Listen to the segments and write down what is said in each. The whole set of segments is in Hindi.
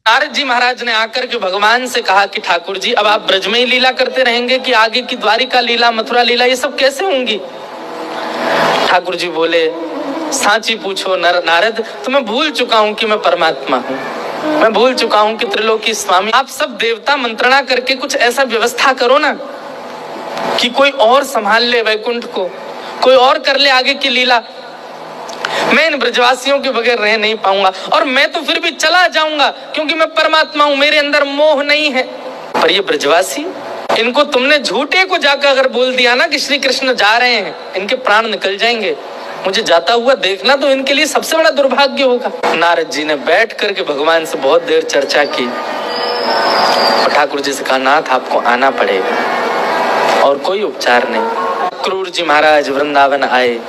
नारद जी महाराज ने आकर के भगवान से कहा कि ठाकुर जी अब आप ब्रज में ही लीला करते रहेंगे कि आगे की द्वारिका लीला, मथुरा लीला ये सब कैसे होंगी? ठाकुर जी बोले, सांची पूछो नारद, तो मैं भूल चुका हूं कि मैं परमात्मा हूं, मैं भूल चुका हूं कि त्रिलोकी स्वामी। आप सब देवता मंत्रणा करके कुछ ऐसा व्यवस्था करो ना कि कोई और संभाल ले वैकुंठ को, कोई और कर ले आगे की लीला। मैं इन ब्रजवासियों के बगैर रह नहीं पाऊंगा, और मैं तो फिर भी चला जाऊंगा क्योंकि मैं परमात्मा हूं, मेरे अंदर मोह नहीं है। पर ये ब्रजवासी, इनको तुमने झूठे को जाकर अगर बोल दिया ना कि श्री कृष्ण जा रहे हैं, इनके प्राण निकल जाएंगे, मुझे जाता हुआ देखना तो इनके लिए सबसे बड़ा दुर्भाग्य होगा। नारद जी ने बैठ करके भगवान से बहुत देर चर्चा की और ठाकुर जी से कहा, नाथ आपको आना पड़ेगा और कोई उपचार नहीं। क्रूर जी महाराज वृंदावन आए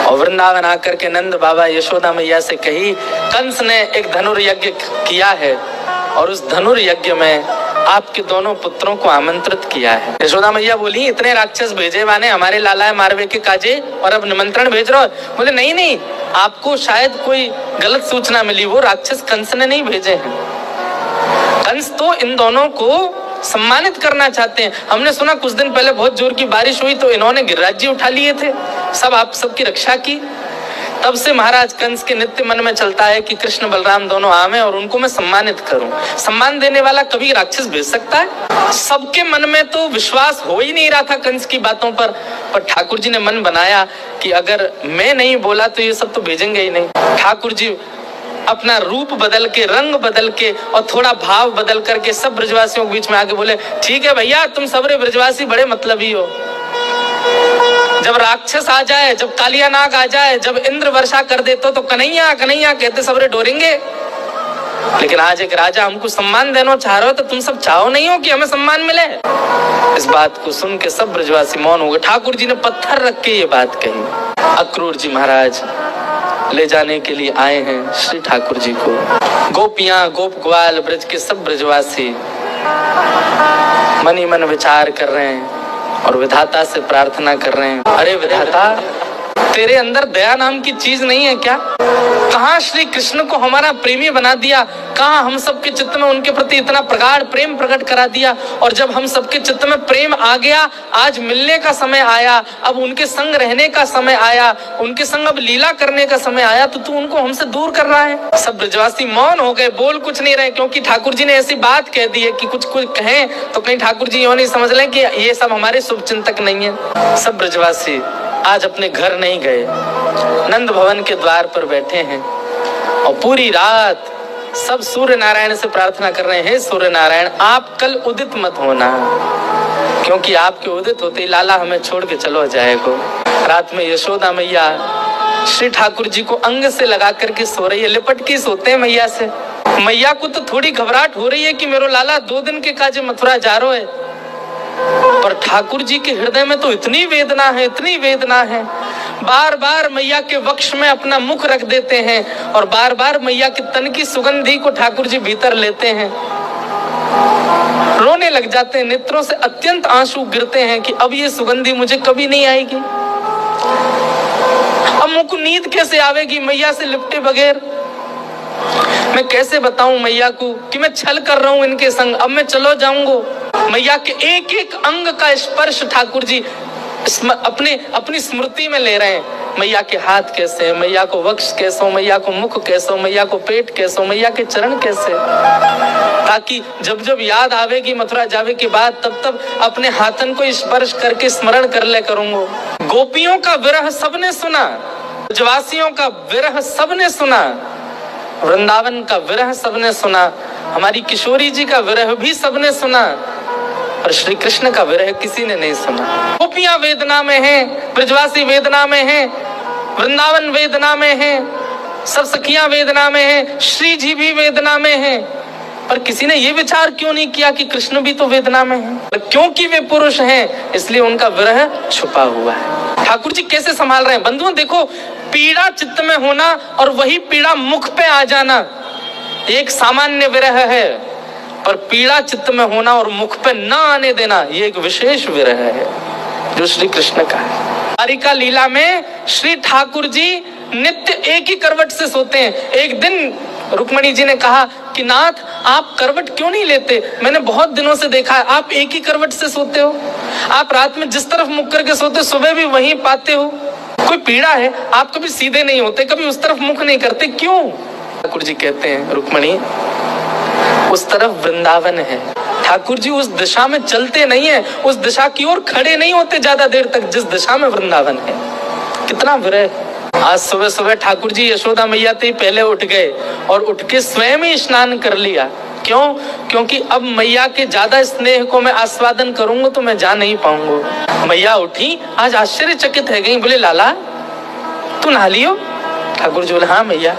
और वृंदावन आकर के नंद बाबा यशोदा मैया से कही, कंस ने एक धनुर्यज्ञ किया है और उस धनुर्यज्ञ में आपके दोनों पुत्रों को आमंत्रित किया है। यशोदा मैया बोली, इतने राक्षस भेजे माने हमारे लाला मारवे के काजे और अब निमंत्रण भेज रहे हो? बोले नहीं, आपको शायद कोई गलत सूचना मिली, वो राक्षस कंस ने नहीं भेजे हैं। कंस तो इन दोनों को सम्मानित करना चाहते हैं। हमने सुना कुछ दिन पहले बहुत जोर की बारिश हुई तो इन्होंने गिरिराज जी उठा लिए थे, सब आप सबकी रक्षा की। तब से महाराज कंस के नित्य मन में चलता है कि कृष्ण बलराम दोनों आवे और उनको मैं सम्मानित करूं। सम्मान देने वाला कभी राक्षस भेज सकता है? सबके मन में तो विश्वास हो ही नहीं रहा था कंस की बातों पर ठाकुर जी ने मन बनाया कि अगर मैं नहीं बोला तो ये सब तो भेजेंगे ही नहीं। ठाकुर जी अपना रूप बदल के, रंग बदल के और थोड़ा भाव बदल करके सब ब्रजवासियों के बीच में आके बोले, ठीक है भैया, तुम सबरे ब्रजवासी बड़े मतलबी हो। जब राक्षस आ जाए, जब कालिया नाग आ जाए, जब इंद्र वर्षा कर दे तो कन्हैया कन्हैया कहते सबरे डोरेंगे। लेकिन आज एक राजा हमको सम्मान देना चाह रहे हो तो तुम सब चाहो नहीं हो कि हमें सम्मान मिले? इस बात को सुन के सब ब्रजवासी मौन हो गए। ठाकुर जी ने पत्थर रख के ये बात कही। अक्रूर जी महाराज ले जाने के लिए आए हैं श्री ठाकुर जी को। गोपियां, गोप ग्वाल, ब्रज के सब ब्रजवासी मन ही मन विचार कर रहे हैं और विधाता से प्रार्थना कर रहे हैं, अरे विधाता, तेरे अंदर दया नाम की चीज नहीं है क्या? कहाँ श्री कृष्ण को हमारा प्रेमी बना दिया, कहाँ हम सबके चित्त में उनके प्रति इतना प्रगाढ़ प्रेम प्रकट करा दिया, और जब हम सबके चित्त में प्रेम आ गया, आज मिलने का समय आया, अब उनके संग रहने का समय आया, उनके संग अब लीला करने का समय आया, तो तू उनको हमसे दूर कर रहा है। सब ब्रजवासी मौन हो गए, बोल कुछ नहीं रहे, क्योंकि ठाकुर जी ने ऐसी बात कह दी है कि कुछ कहें तो कहीं ठाकुर जी यूं नहीं समझ लें कि ये सब हमारे शुभ चिंतक नहीं है। सब ब्रजवासी आज अपने घर नहीं गए, नंद भवन के द्वार पर बैठे हैं और पूरी रात सब सूर्य नारायण से प्रार्थना कर रहे हैं, हे सूर्य नारायण, आप कल उदित मत होना, क्योंकि आपके उदित होते ही लाला हमें छोड़ के चलो जाएगा। रात में यशोदा मैया श्री ठाकुर जी को अंग से लगा करके सो रही है, लिपट के सोते हैं मैया से। मैया को तो थोड़ी घबराहट हो रही है कि मेरो लाला 2 दिन के काजे मथुरा जा रहा है, पर ठाकुर जी के हृदय में तो इतनी वेदना है, इतनी वेदना है। बार बार मैया के वक्ष में अपना मुख रख देते हैं और बार बार मैया के तन की सुगंधी को ठाकुर जी भीतर लेते हैं, रोने लग जाते हैं, नेत्रों से अत्यंत आंसू गिरते हैं कि अब ये सुगंधी मुझे कभी नहीं आएगी, अब मुझको नींद कैसे आवेगी मैया से लिपटे बगैर। मैं कैसे बताऊं मैया को कि मैं छल कर रहा हूं इनके संग, अब मैं चलो जाऊंगा। मैया के एक एक अंग का स्पर्श ठाकुर जी अपनी स्मृति में ले रहे हैं। मैया के हाथ कैसे है, मैया को वक्ष कैसो, मैया को मुख कैसो, मैया को पेट कैसो, मैया के चरण कैसे, ताकि जब जब याद आवेगी मथुरा जावे के बाद तब तब अपने हाथन को स्पर्श करके स्मरण कर ले करूंगा। गोपियों का विरह सबने सुना, ब्रजवासियों का विरह सबने सुना, वृंदावन का विरह सबने सुना, हमारी किशोरी जी का विरह भी सबने सुना, और श्री कृष्ण का विरह किसी ने नहीं सुना। गोपियां वेदना में हैं, ब्रजवासी वेदना में हैं, वृंदावन वेदना में हैं, सब सखियां वेदना में हैं, श्री जी भी वेदना में हैं, पर किसी ने ये विचार क्यों नहीं किया कि कृष्ण भी तो वेदना में हैं? क्योंकि वे पुरुष हैं इसलिए उनका विरह छुपा हुआ है। ठाकुर जी कैसे संभाल रहे हैं बंधुओं, देखो, पीड़ा चित्त में होना और वही पीड़ा मुख पे आ जाना एक सामान्य विरह है, पर पीड़ा चित्त में होना और मुख पे न आने देना ये एक विशेष विरह है जो श्री कृष्ण का है। द्वारिका लीला में श्री ठाकुर जी नित्य एक ही करवट से सोते हैं। एक दिन रुक्मणी जी ने कहा कि नाथ आप करवट क्यों नहीं लेते? मैंने बहुत दिनों से देखा है आप एक ही करवट से सोते हो, आप रात में जिस तरफ मुख करके सोते सुबह भी वहीं पाते हो, कोई पीड़ा है? आप कभी सीधे नहीं होते, कभी उस तरफ मुख नहीं करते, क्यों? ठाकुर जी कहते हैं रुक्मणी उस तरफ वृंदावन है, ठाकुर जी उस दिशा में चलते नहीं है, उस दिशा की ओर खड़े नहीं होते ज्यादा देर तक जिस दिशा में वृंदावन है। कितना विरह। आज सुबह सुबह ठाकुर जी यशोदा मैया से पहले उठ गए और उठ के स्वयं ही स्नान कर लिया। क्यों? क्योंकि अब मैया के ज्यादा स्नेह को मैं आस्वादन करूंगा तो मैं जा नहीं पाऊंगा। मैया उठी, आज आश्चर्यचकित है गई, बोले लाला तू नहा लियो? ठाकुर जी बोले हाँ मैया।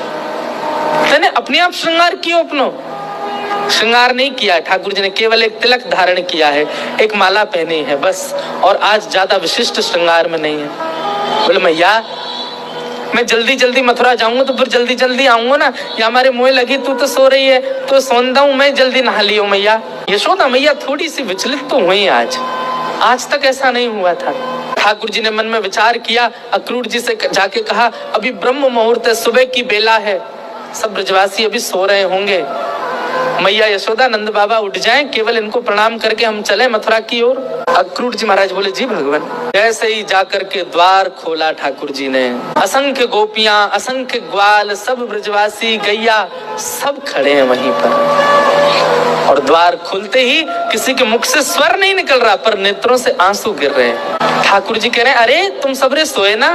मैंने अपने आप श्रृंगार कियो अपनो? श्रृंगार नहीं किया, ठाकुर जी ने केवल एक तिलक धारण किया है, एक माला पहनी है बस, और आज ज्यादा विशिष्ट श्रृंगार में नहीं है। बोले मैया मैं जल्दी जल्दी मथुरा जाऊंगा तो फिर जल्दी जल्दी आऊंगा ना, या हमारे मुंह लगी तू तो सो रही है तो सोंदा हूं मैं, जल्दी नहा लियो मैया। यशोदा मैया थोड़ी सी विचलित तो हुई आज तक ऐसा नहीं हुआ था। ठाकुर जी ने मन में विचार किया, अक्रूर जी से जाके कहा अभी ब्रह्म मुहूर्त है, सुबह की बेला है, सब ब्रजवासी अभी सो रहे होंगे, मैया यशोदा नंद बाबा उठ जाएं, केवल इनको प्रणाम करके हम चले मथुरा की ओर। अक्रूर जी महाराज बोले जी भगवान। जैसे ही जाकर के द्वार खोला ठाकुर जी ने, असंख्य गोपियां, असंख्य ग्वाल, सब ब्रजवासी, गैया सब खड़े हैं वहीं पर, और द्वार खुलते ही किसी के मुख से स्वर नहीं निकल रहा पर नेत्रों से आंसू गिर रहे हैं। ठाकुर जी कह रहे हैं अरे तुम सबरे सोए ना,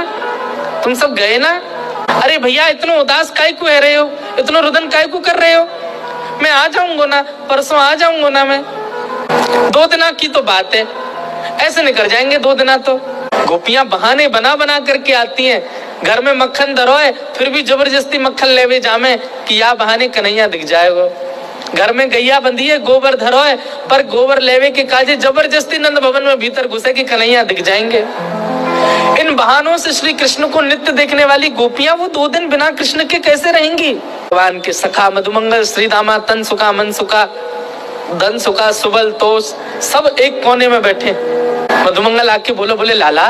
तुम सब गए ना? अरे भैया इतना उदास काहे को रहे हो, इतना रुदन काहे को कर रहे हो? मैं आ जाऊंगा ना, परसों आ जाऊंगा ना, मैं 2 दिना की तो बात है, ऐसे निकल जाएंगे 2 दिना तो। गोपियां बहाने बना बना करके आती हैं, घर में मक्खन धरो है फिर भी जबरदस्ती मक्खन लेवे जामे कि या बहाने कन्हैया दिख जाएगा। घर में गैया बंधी है, गोबर धरो है, पर गोबर लेवे के काजे जबरदस्ती नंद भवन में भीतर घुसे कि कन्हैया दिख जाएंगे। इन बहानों से श्री कृष्ण को नित्य देखने वाली गोपियां वो 2 दिन बिना कृष्ण के कैसे रहेंगी? भगवान के सखा मधुमंगल, श्रीदामा, तन सुखा, मन सुखा, धन सुखा, सुबल, तोष सब एक कोने में बैठे। मधुमंगल आके बोले लाला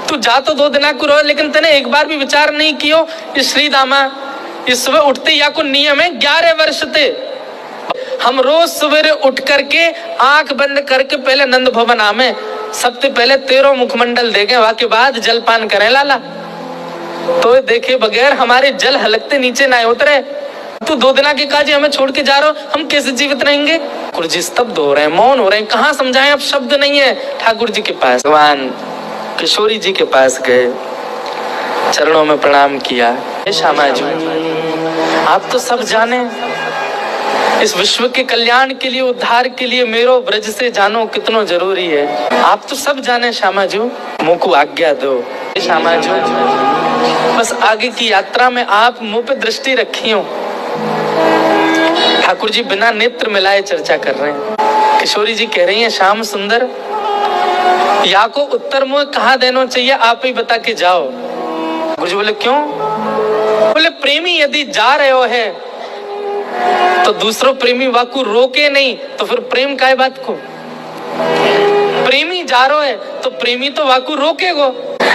तू जा तो 2 दिना को रहो, लेकिन तने एक बार भी विचार नहीं कियो कि श्रीदामा इस सुबह उठते या को नियम है 11 वर्ष थे, हम रोज सवेरे उठ करके आंख बंद करके पहले नंद भवन आमे, सबसे पहले 13 मुखमंडल देखे, वाके बाद जलपान करें लाला, तो देखे बगैर हमारे जल हलकते नीचे ना उतरे। तू 2 दिना के काजे हमें छोड़ के जा रहा हो, हम कैसे जीवित रहेंगे? ठाकुर जी स्तब्ध हो रहे हैं, मौन हो रहे हैं, कहाँ समझाएं, अब शब्द नहीं है। ठाकुर जी के पास भगवान किशोरी जी के पास गए, चरणों में प्रणाम किया। श्यामा जी आप तो सब जाने, इस विश्व के कल्याण के लिए, उद्धार के लिए मेरो ब्रज से जानो कितना जरूरी है, आप तो सब जाने श्यामा जी, मुँह को आज्ञा दो। श्यामा जी बस आगे की यात्रा में आप मुंह पे दृष्टि रखी हो। ठाकुर जी बिना नेत्र मिलाए चर्चा कर रहे हैं। किशोरी जी कह रही हैं श्याम सुंदर या को उत्तर मुंह कहाँ देना चाहिए, आप ही बता के जाओ। ठाकुर जी बोले क्यों? बोले प्रेमी यदि जा रहे हो है तो दूसरों प्रेमी वाकू रोके नहीं, तो फिर प्रेम काय बात को? प्रेमी जा रहे हो तो प्रेमी तो वाकू रोकेगो,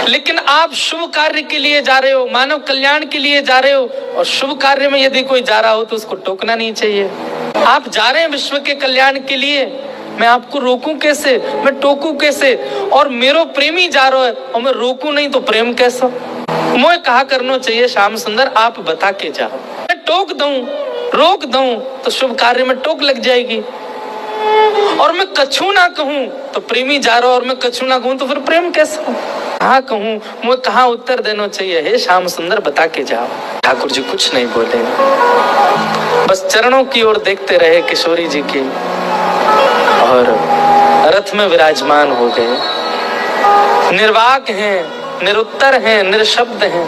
लेकिन आप शुभ कार्य के लिए जा रहे हो, मानव कल्याण के लिए जा रहे हो, और शुभ कार्य में यदि कोई जा रहा हो तो उसको टोकना नहीं चाहिए। आप जा रहे हैं विश्व के कल्याण के लिए, मैं आपको रोकूं कैसे, मैं टोकूं कैसे? और मेरो प्रेमी जा रहा है और मैं रोकूं नहीं तो प्रेम कैसा? मुझे कहा करना चाहिए श्याम सुंदर आप बता के जाओ, मैं टोक दूं, रोक दूं तो शुभ कार्य में टोक लग जाएगी, और मैं कछू ना कहूं तो प्रेमी जा रहा और मैं कछू ना कहूं तो फिर प्रेम कैसा? हाँ कहूं, मुझे कहाँ उत्तर देना चाहिए? हे श्याम सुंदर बता के जाओ। ठाकुर जी कुछ नहीं बोले, बस चरणों की ओर देखते रहे किशोरी जी की, और रथ में विराजमान हो गए। निर्वाक हैं, निरुत्तर हैं, निरशब्द हैं।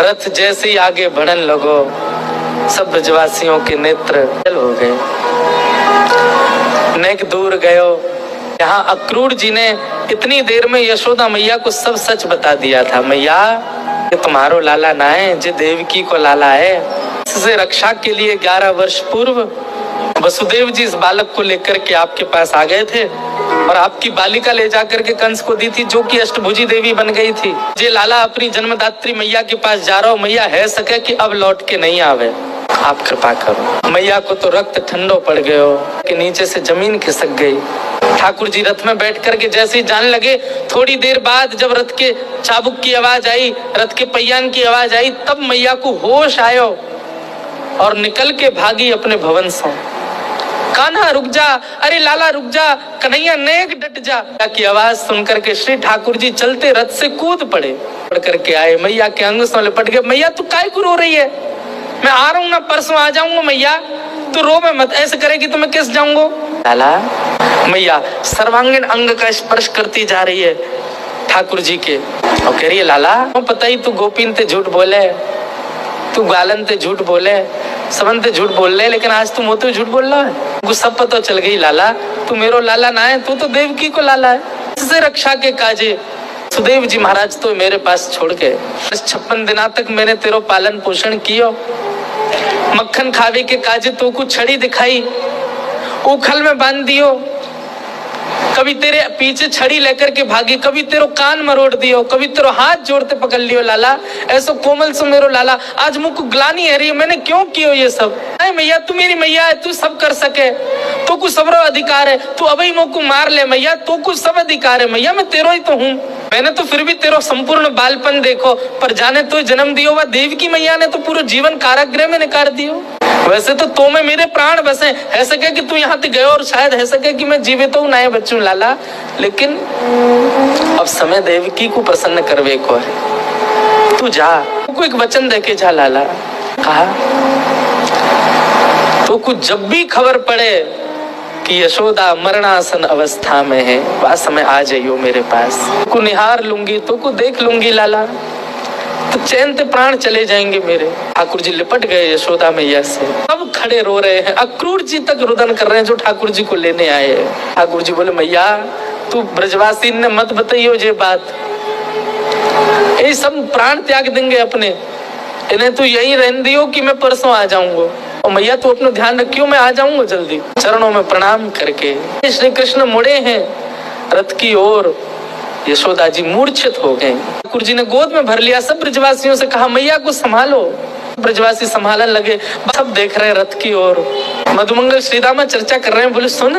रथ जैसे ही आगे बढ़न लगो, सब ब्रजवासियों के नेत्र जल हो गए। नेक दूर गयो, यहाँ अक्रूर जी ने इतनी देर में यशोदा मैया को सब सच बता दिया था। मैया ये तुम्हारो लाला ना है, जे देवकी को लाला है। इससे रक्षा के लिए 11 वर्ष पूर्व वसुदेव जी इस बालक को लेकर के आपके पास आ गए थे और आपकी बालिका ले जाकर के कंस को दी थी, जो कि अष्टभुजी देवी बन गई थी। जे लाला अपनी जन्मदात्री मैया के पास जा रहा हूं, मैया है सके कि अब लौट के नहीं आवे, आप कृपा करो। मैया को तो रक्त ठंडो पड़ गयो कि नीचे से जमीन खिसक गई। ठाकुर जी रथ में बैठ करके जैसे ही जाने लगे, थोड़ी देर बाद जब रथ के चाबुक की आवाज आई, रथ के पहियान की आवाज आई, तब मैया को होश आयो और निकल के भागी अपने भवन से। कान्हा रुक जा, अरे लाला रुक जा, कन्हैया नेक डट जा की आवाज सुनकर के श्री ठाकुर जी चलते रथ से कूद पड़े, पड़ करके आए, मैया के अंग से लिपट गए। मैया तू काय को रो रही है? मैं आ रहा हूँ ना, परसों आ जाऊंगा मैया, तू रो में मत, ऐसे करेगी तो मैं किस जाऊंगा? लाला मैया सर्वांगीण अंग का स्पर्श करती जा रही है ठाकुर जी के और कह रही है, लाला पता ही तू गोपीन ते झूठ बोले, तू गालन ते झूठ बोले, सबन ते झूठ बोल रहे, लेकिन आज तू मोते झूठ बोल रहा है। मुझे सब पता चल गई लाला, तू मेरो लाला ना है, तू तो देवकी को लाला है। इससे रक्षा के काजे सुदेव जी महाराज तो मेरे पास छोड़ के 56 दिना तक मैंने तेरो पालन पोषण कियो, मक्खन खावे के काजे तो कुछ छड़ी दिखाई, उखल में बांध दियो, कभी तेरे पीछे छड़ी लेकर के भागी, कभी तेरो कान मरोड़ दियो, कभी तेरो हाथ जोड़ते पकड़ लियो लाला, ऐसो कोमल सो मेरो लाला, आज मुझको ग्लानी है रही, मैंने क्यों कियो ये सब? अरे मैया तू मेरी मैया है, तू सब कर सके, तो कुछ सबरो अधिकार है, तू अभी मुझको मार ले मैया, तो कुछ सब अधिकार है मैया, मैं तेरो ही तो हूँ। मैंने तो फिर भी तेरो संपूर्ण बालपन देखो, पर जाने तो जन्म दियो वा देव की मैया ने तो पूरा जीवन कारागृह में निकाल दियो। वैसे तो में मेरे प्राण बसे, है सके कि तू यहाँ से गए और शायद है सके कि मैं जीवित हूँ नए बच्चों लाला, लेकिन अब समय देवकी को प्रसन्न करवे को है, तू जा, को एक वचन देके जा लाला। कहा तो कुछ जब भी खबर पड़े कि यशोदा मरणासन अवस्था में है, वह समय आ जाइयो मेरे पास, को निहार लूंगी, तो को देख लूंगी लाला, तो चैन से प्राण चले जाएंगे मेरे। ठाकुर जी लिपट गए यशोदा मैया से, अब खड़े रो रहे हैं, अक्रूर जी तक रुदन कर रहे हैं जो ठाकुर जी को लेने आए हैं। ठाकुर जी बोले, मैया तू ब्रजवासी ने मत बताइयो ये बात, ये सब प्राण त्याग देंगे अपने, इन्हें तू यही रहने दियो कि मैं परसों आ जाऊंगा, और मैया तू अपना ध्यान रखियो, मैं आ जाऊंगा जल्दी। चरणों में प्रणाम करके श्री कृष्ण मुड़े हैं रथ की ओर, यशोदा जी मूर्छित हो गए। ठाकुर जी ने गोद में भर लिया, सब ब्रजवासियों से कहा मैया को संभालो, ब्रजवासी संभालने लगे, सब देख रहे रथ की ओर। मधुमंगल श्रीदामा चर्चा कर रहे हैं, बोले सुन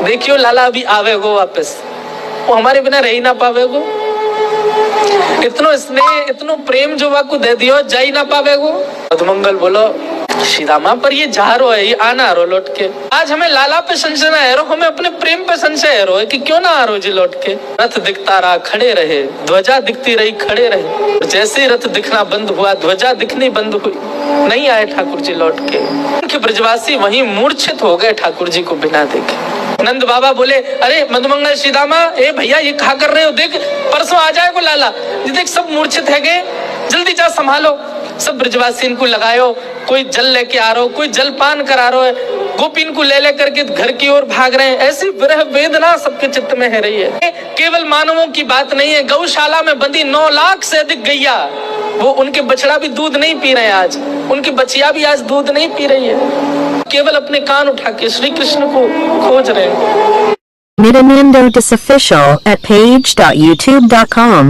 देखियो लाला अभी आवेगो वापस, वो हमारे बिना रह ही ना पावेगो, इतनो स्नेह इतनो प्रेम जो वाकु दे दियो जा ही ना पावेगो। मधुमंगल बोलो श्रीदामा पर ये जा रो है, ये आना रो लौट के, आज हमें लाला पे संशय ना है रो, हमें अपने प्रेम पे संशय है रो कि क्यों ना आ रो जी लौट के। रथ दिखता रहा खड़े रहे, ध्वजा दिखती रही खड़े रहे, जैसे ही रथ दिखना बंद हुआ ध्वजा दिखनी बंद हुई, नहीं आए ठाकुर जी लौट के। उनके ब्रजवासी वहीं मूर्छित हो गए ठाकुर जी को बिना देखे। नंद बाबा बोले, अरे मधुमंगल श्रीदामा, ए भैया ये कहा कर रहे हो, देख परसों आ जाएगा लाला, देख सब मूर्छित है गए, जल्दी जा संभालो। सब ब्रजवासी इनको लगायो, कोई जल लेके आ रहा हो, कोई जल पान करा रहा है, गोपीन को ले करके घर की ओर भाग रहे हैं। ऐसी विरह वेदना सबके चित्त में है रही है। केवल मानवों की बात नहीं है, गौशाला में बंदी 9 लाख से अधिक गैया, वो उनके बछड़ा भी दूध नहीं पी रहे हैं आज, उनकी बचिया भी आज दूध नहीं पी रही है, केवल अपने कान उठा के श्री कृष्ण को खोज रहे हैं। Nityananda Official at page.youtube.com